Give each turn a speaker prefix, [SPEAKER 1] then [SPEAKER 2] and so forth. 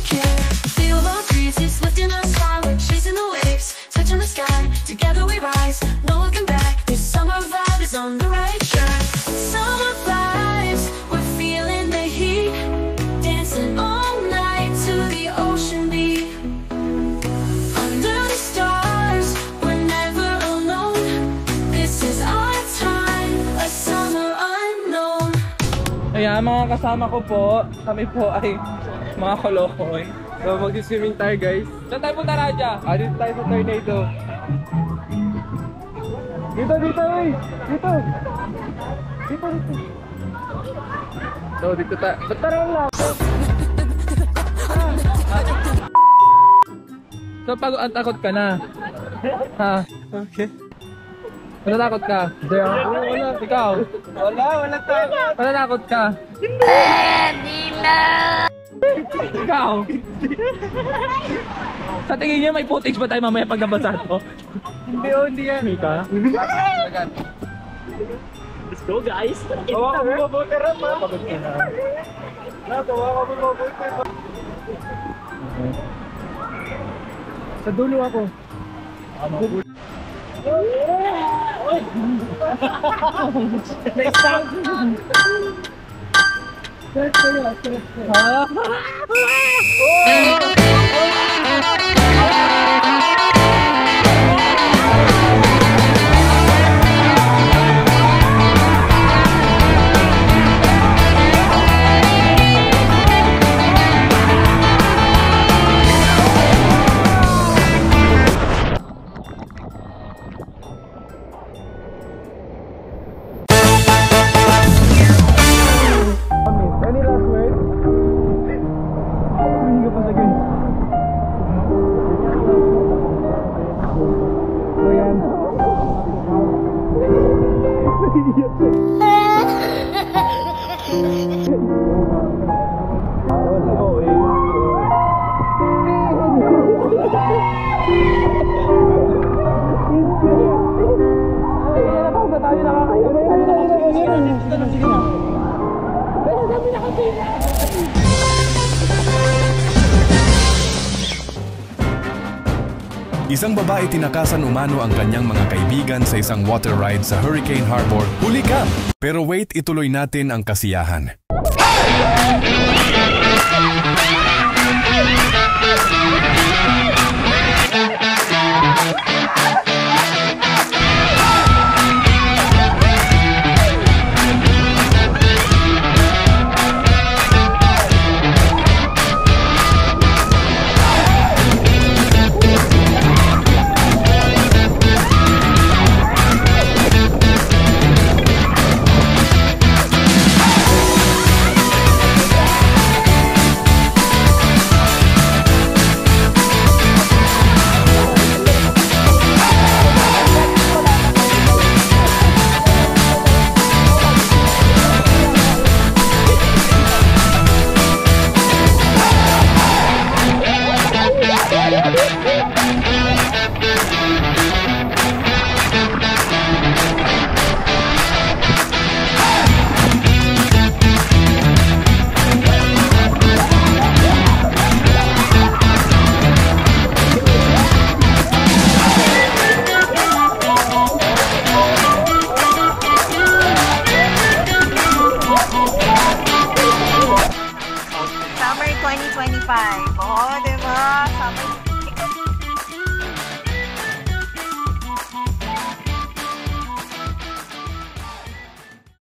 [SPEAKER 1] don't care. Feel the breeze, it's lifting us high. We're chasing the waves, touching the sky. Together we rise, no looking back. This summer vibe is on the right track. Summer vibes, we're feeling the heat. Dancing all night to the ocean beat. Under the stars, we're never alone. This is our time, a summer unknown.
[SPEAKER 2] Ayan, mga kasama ko po, kami po ay mga kolokoy. So mag-swimming tayo guys. Saan tayo punta, Raja? Dito tayo sa tornado. Dito, eh! Dito! Dito. So dito tayo. Ba't tarang lang? So pag takot ka na. Ha? Okay. Natatakot ka? Wala. Ikaw? Wala takot. Natatakot ka? Hindi na! Ikaw? Sa tingin niya may footage ba tayo mamaya pag nabasa to? Hindi yan. Mika?
[SPEAKER 3] Let's go guys!
[SPEAKER 2] Tawa ka mo mabuti rin ha? Tawa ka mo mabuti. Sa dulo ako.
[SPEAKER 4] Isang babae tinakasan umano ang kanyang mga kaibigan sa isang water ride sa Hurricane Harbor. Huli ka! Pero wait, ituloy natin ang kasiyahan.
[SPEAKER 5] Summer 2025. Oo, diba? Summer